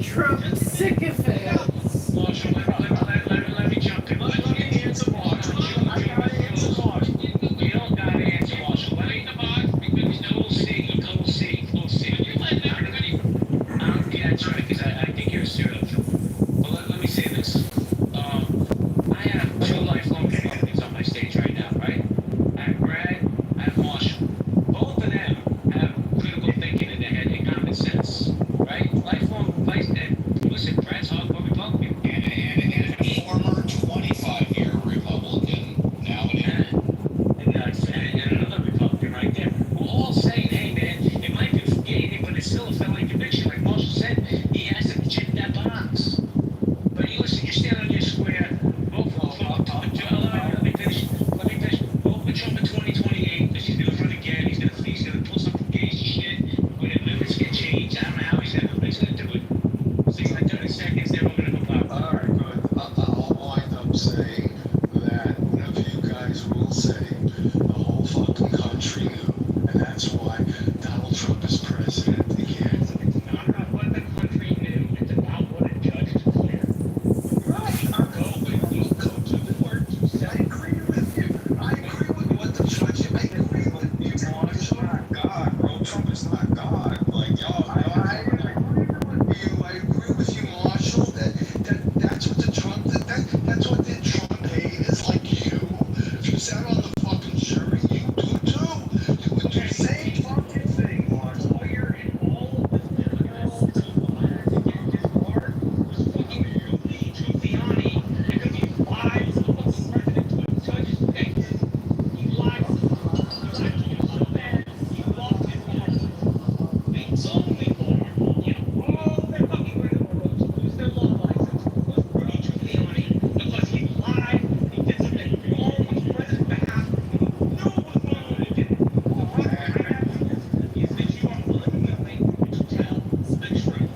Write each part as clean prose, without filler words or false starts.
Trump sycophants. Marshall, let me jump in. Let me answer Marshall. I gotta answer Marshall. You don't gotta answer Marshall. Let me we'll see. Yeah, that's right, because I think you're a serial killer. But let me say this. I have two lifelong comedians on my stage right now, right? I have Brad, I have Marshall. Both of them have critical thinking in their head and common sense, right? Listen, Brad's hardcore Republican. And a former 25-year Republican nowadays. And another Republican right there. We're all saying, hey man, it might be forgiving, but it's still a felony conviction. Like Marshall said, he has to check that box. But you listen, you stand on your square, vote for Trump. Let me finish. Vote for Trump in 2028 because he's going to run again. He's going to pull some gay shit when the limits get changed. I don't know how he's going to do it, but he's going to do it. 30 seconds, then we're going to go pop. All right, good. I'll wind up saying that whatever you guys will say, the whole fucking country knew. And that's why Donald Trump is president again. It's not about what the country knew. It's about what a judge declared. Right. I'll go to the word you said. I agree with you. I agree with what the judge. I agree with you. Trump is not God, bro. Trump is not God. Like, yo, I agree with you, Marshall. That's what the Trump. That's what the Trump haters like you. If you sat on the fucking jury, you do too. You would do the same fucking thing, Marshall. Lawyer and all of the liberals to get this court was fucking Giuliani because he lied to the fucking president to a judge's face. He lied to him. He lied to him so bad he lost his license. It's only for, all their fucking rigmaroles lose their law license was Rudy Giuliani because he lied, he did something wrong on the president's behalf, and he knew it was wrong when he did it. The problem I have is that you are unwilling to tell the truth.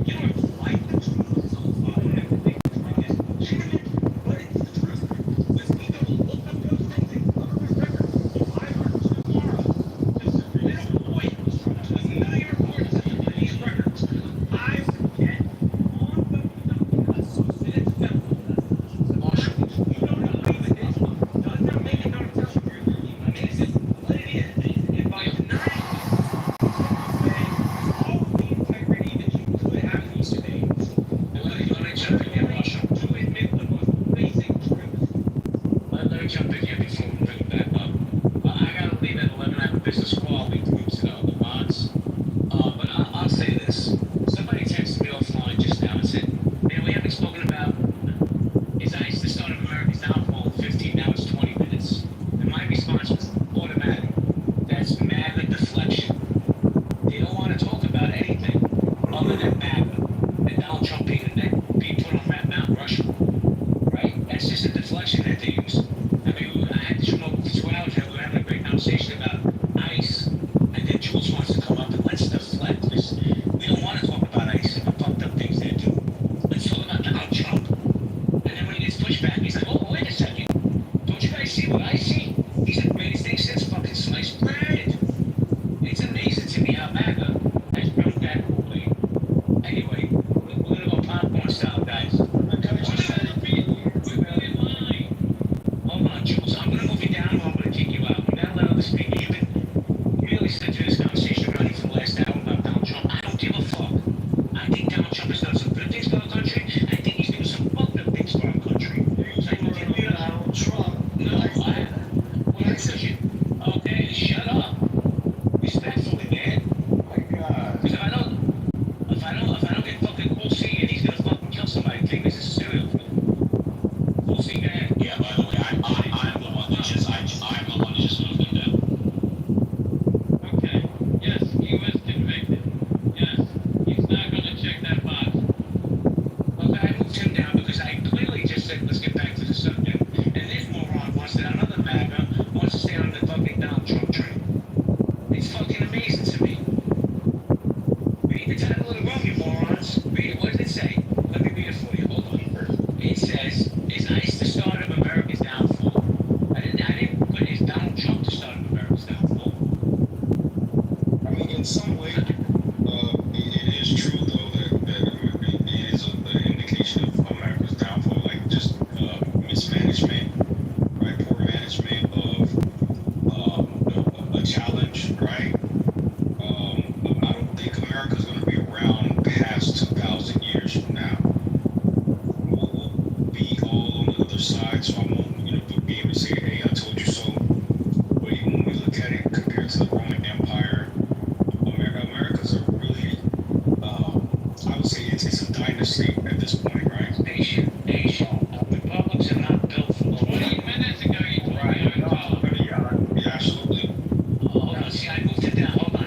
You don't like the truth, so fine, and think the truth is legitimate, but it's the truth. Because people will look up those things and look at the record. If I were tomorrow to submit a FOIA to a million reporters of these records, I would get on the associated felon. Marshall, you don't agree with this. Does not make it not tell you. I mean, it's just what it is. If by denying all the integrity that you could have in these debates, and let me jump in here, Marshall, to admit the most basic truth. Let me jump in here before we bring it back up. I gotta leave at 11. I have a business call. We groups to the mods. But I'll say this. Somebody texted me offline just now and said, man, we haven't spoken about is ICE the start of America's downfall in 15, now it's 20 minutes. And my response was automatic. That's MAGA deflection. They don't want to talk about anything other than MAGA and Donald Trump being put on Mount Rushmore. Right? That's just a deflection that they use. I mean, I had this remote for 2 hours and we were having a great conversation about ICE. And then Jules wants to come up and let's deflect this. We don't want to talk about ICE and the fucked up things they do. Let's talk about Donald Trump. And then when he gets pushed back, he's like, oh, wait a second. Don't you guys see what I see? He's the greatest thing since fucking sliced bread. It's amazing to me how MAGA has grown that quickly. Anyway, we're going to go popcorn style, guys. We're really in line. Hold on, Jules. I'm going to move you down or I'm going to kick you out. You're not allowed to speak. You've been really sent to this conversation running for the last hour about Donald Trump. I don't give a fuck. I think Donald Trump has done some good things for our country. I think he's doing some fucked up things for our country. Donald Trump. No, what I said, okay, shut up. Respectfully, man. My God. Because if I don't get fucking Cool C and he's gonna fucking kill somebody, think this is a serial killer. Cool C, go ahead. Yeah, by the way, I'm the one that just moved him down. Okay. Yes, he was convicted. Yes, he's not gonna check that box. Well, I moved him down because I clearly just said, let's get back to the subject. And this moron wants to, another MAGA, wants to stay on the fucking Donald Trump train. It's fucking amazing to me. Read the title of the room, you morons. Read it. What does it say? Let me read it for you. Hold on. It says, is ICE the start in some way, it is true though that it is an indication of America's downfall, like just mismanagement, right? Poor management of a challenge, right? I don't think America's going to be around past 2,000 years from now. We'll be all on the other side, so I won't, be able to say, "Hey, I told you so." But even when we look at it compared to the Roman Empire, America's a really, I would say it's a dynasty at this point, right? Nation. Republics are not built for 20 minutes ago. You told me I would call. Yeah, absolutely. Hold on, see, I moved him down. Hold on, I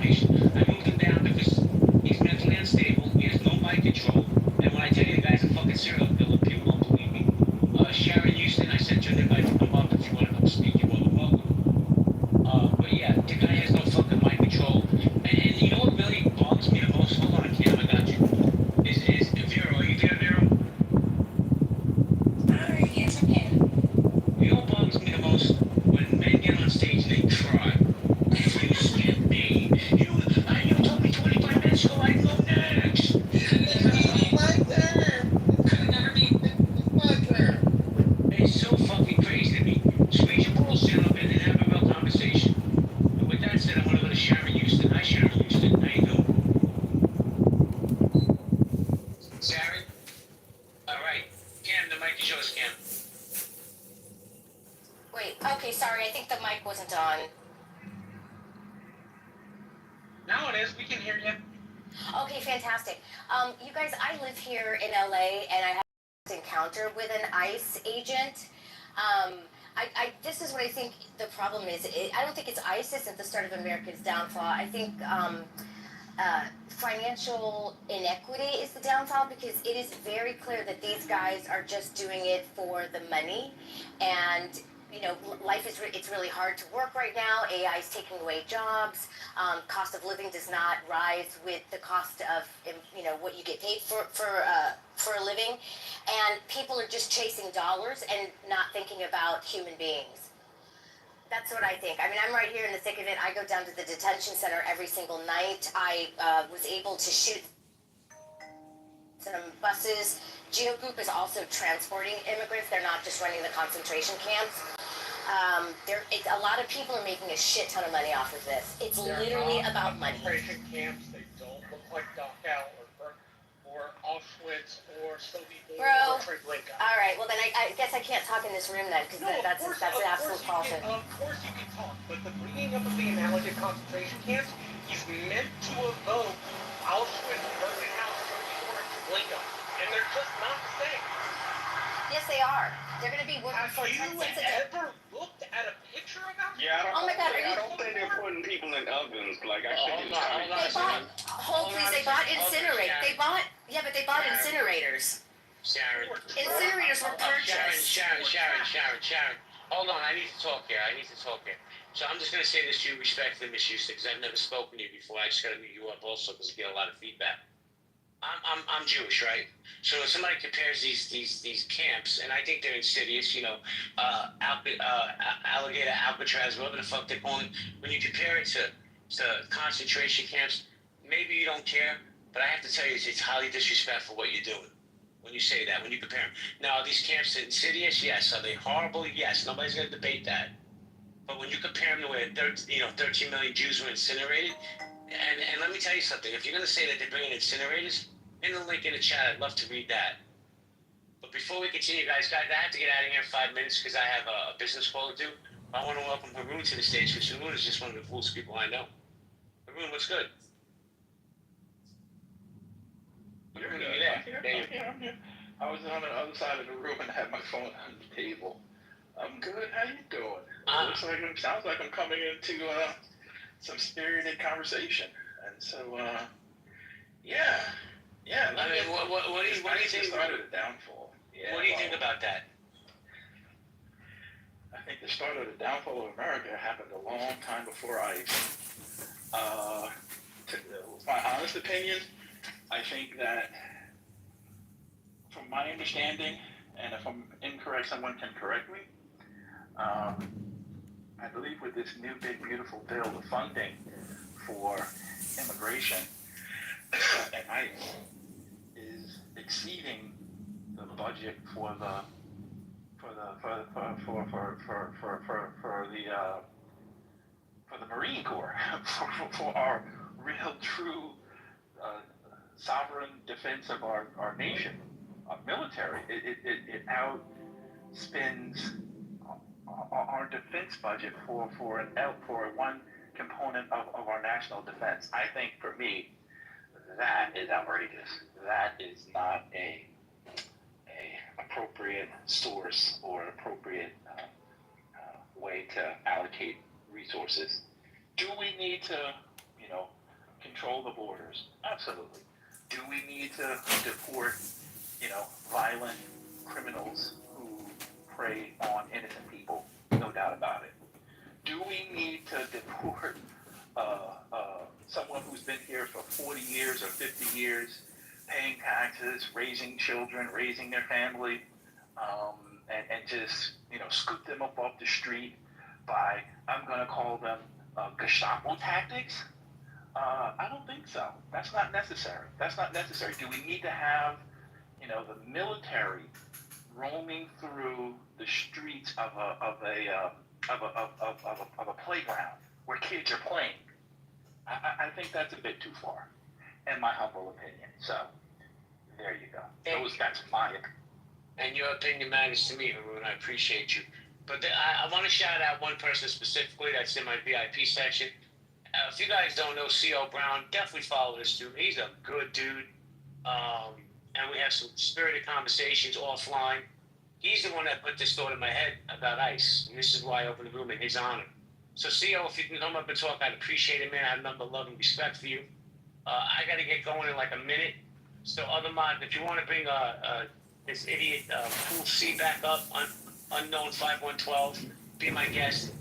moved him down because he's mentally unstable. He has no mind control. And when I tell you the guy's a fucking serial killer, people don't believe me. Sharon Houston, I sent you an invite to come up if you want to come speak. You're more than welcome. But yeah, the guy has no fucking mind control. And you know what really bothers me the most? Hold on, Cam, I got you. Is Vero, are you there, Vero? Yes, I can. You know what bothers me the most? When men get on stage and they cry. You skipped me. You told me 25 minutes ago I'd go next. My turn. Could never be my turn. It's so fucking crazy to me. Squeeze your balls, gentlemen, and have a real conversation. And with that said, I'm going to go to Sharon Houston. Hi, Sharon Houston. How you doing? Sharon? All right. Cam, the mic is yours, Cam. Wait, okay, sorry, I think the mic wasn't on. Now it is. We can hear you. Okay, fantastic. You guys, I live here in LA and I had an encounter with an ICE agent. This is what I think the problem is. I don't think it's ICE isn't the start of America's downfall. I think financial inequity is the downfall because it is very clear that these guys are just doing it for the money. And life is it's really hard to work right now. AI is taking away jobs. Cost of living does not rise with the cost of what you get paid for a living, and people are just chasing dollars and not thinking about human beings. That's what I think. I mean, I'm right here in the thick of it. I go down to the detention center every single night. I was able to shoot some buses. Geo Group is also transporting immigrants. They're not just running the concentration camps. A lot of people are making a shit ton of money off of this. It's literally about money. Concentration camps, they don't look like Dachau or Auschwitz or Soviet Bro. or Treblinka. All right, well then I guess I can't talk in this room then because that's an absolute falsehood. Of course you can talk, but the bringing up of the analogy of concentration camps is meant to evoke Auschwitz, Birkenau, or Treblinka, and they're just not the same. Yes, they are. They're going to be working Have for you 10 cents a day. ever looked at a picture of Auschwitz? Yeah, Oh my God, I don't think they're putting people in ovens. Like, I think it's hold on. They bought, hold please, they bought incinerators. They bought incinerators. Sharon. Incinerators were purchased. Sharon. Hold on, I need to talk here. So I'm just going to say this to you respectfully, Miss Houston, because I've never spoken to you before. I just got to meet you up also because I get a lot of feedback. I'm Jewish, right? So when somebody compares these camps, and I think they're insidious, alligator, Alcatraz, whatever the fuck they're calling, when you compare it to concentration camps, maybe you don't care, but I have to tell you, it's highly disrespectful what you're doing when you say that, when you compare them. Now, are these camps insidious? Yes. Are they horrible? Yes. Nobody's going to debate that. But when you compare them to where 13 million Jews were incinerated, and let me tell you something, if you're going to say that they're bringing incinerators, in the link in the chat, I'd love to read that. But before we continue, guys, I have to get out of here in 5 minutes because I have a business call to do. I want to welcome Haroon to the stage because Haroon is just one of the coolest people I know. Haroon, what's good? Haroon, are you there? I'm here. I was on the other side of the room and had my phone on the table. I'm good. How you doing? Sounds like I'm coming into some spirited conversation. And so, yeah. I mean, what do you think? Started a downfall. Yeah, what do you think about that? I think the start of the downfall of America happened a long time before my honest opinion, I think that, from my understanding, and if I'm incorrect, someone can correct me. I believe with this new big beautiful bill, the funding for immigration and ICE is exceeding the budget for the Marine Corps for our real true sovereign defense of our nation, our military. It outspends our defense budget for one component of our national defense. I think for me, that is outrageous. That is not a appropriate source or appropriate way to allocate resources. Do we need to, control the borders? Absolutely. Do we need to deport, violent criminals who prey on innocent people? No doubt about it. Do we need to deport someone who's been here for 40 years or 50 years, paying taxes, raising children, raising their family, and just, scoop them up off the street by, I'm going to call them Gestapo tactics? I don't think so. That's not necessary. Do we need to have, the military roaming through the streets of a playground where kids are playing? I think that's a bit too far, in my humble opinion. So, there you go. That's my opinion. And your opinion matters to me, Haroon. I appreciate you. But I want to shout out one person specifically that's in my VIP section. If you guys don't know C.O. Brown, definitely follow this dude. He's a good dude. And we have some spirited conversations offline. He's the one that put this thought in my head about ICE. And this is why I opened the room in his honor. So, C.O., if you can come up and talk, I'd appreciate it, man. I have nothing but love and respect for you. I got to get going in like a minute. So, other mods, if you want to bring this idiot Pool C back up, unknown 5112, be my guest.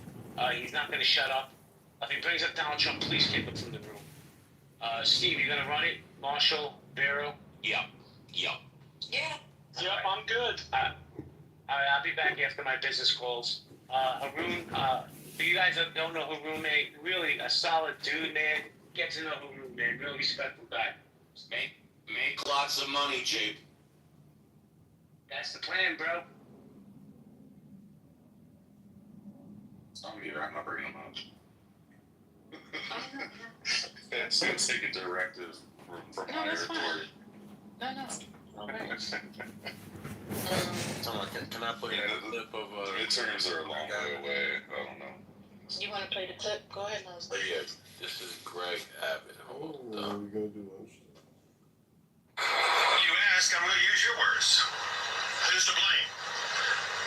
He's not going to shut up. If he brings up Donald Trump, please kick him from the room. Steve, you going to run it? Marshall, Vero? Yep. Yeah. Yep, I'm good. I'll be back after my business calls. Haroon, for you guys that don't know Haroon, man, really a solid dude, man. Get to know Haroon, man. Real respectful guy. Make lots of money, Jape. That's the plan, bro. I'm not bringing them up. That's take a directive from No, higher that's fine. authority. No. All right. Can I play a clip of The midterms are a long way away. I don't know. You want to play the clip? Go ahead, Oh Leslie. yeah, this is Greg Abbott. Hold What are up. we gonna do? Lunch? You ask, I'm going to use your words. Who's to blame?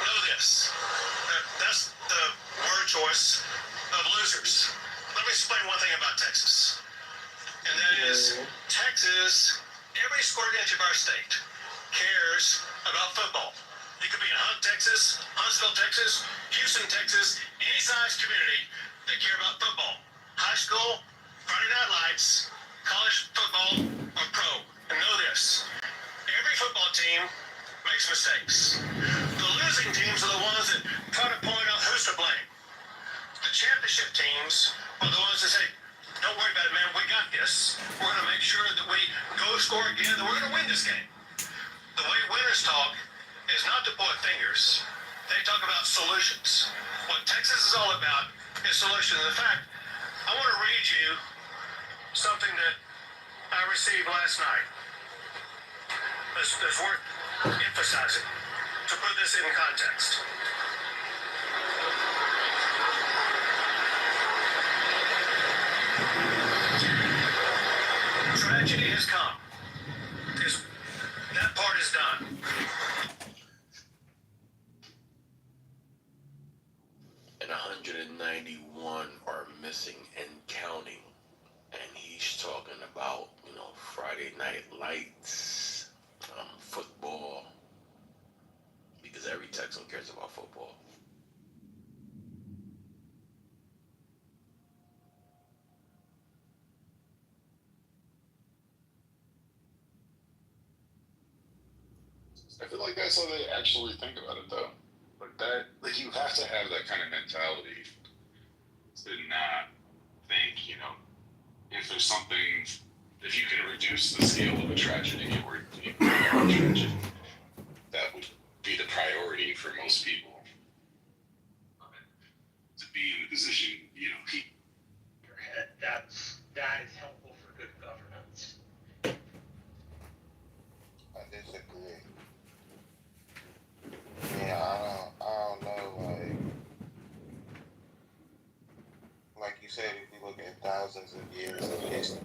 Know this. That's the word choice of losers. Let me explain one thing about Texas. And that is, Texas, every square inch of our state cares about football. You could be in Hunt, Texas, Huntsville, Texas, Houston, Texas, any size community, they care about football. High school, Friday night lights, college football, or pro. And know this, every football team makes mistakes. The losing teams are the ones that try to point out who's to blame. The championship teams are the ones that say, don't worry about it, man, we got this. We're going to make sure that we go score again, and we're going to win this game. The way winners talk is not to point fingers. They talk about solutions. What Texas is all about is solutions. In fact, I want to read you something that I received last night. That's worth emphasizing to put this in context. Tragedy has come. That part is done. And 191 are missing and counting. And he's talking about, Friday night lights, football, because every Texan cares about football. I feel like that's how they actually think about it, though. Like you have to have that kind of mentality to not think, if there's something just the scale of a tragedy or tragedy, that would be the priority for most people. To be in a position, you know, Your head. That is helpful for good governance. I disagree. Yeah, I don't know, like you said, if we look at thousands of years of history,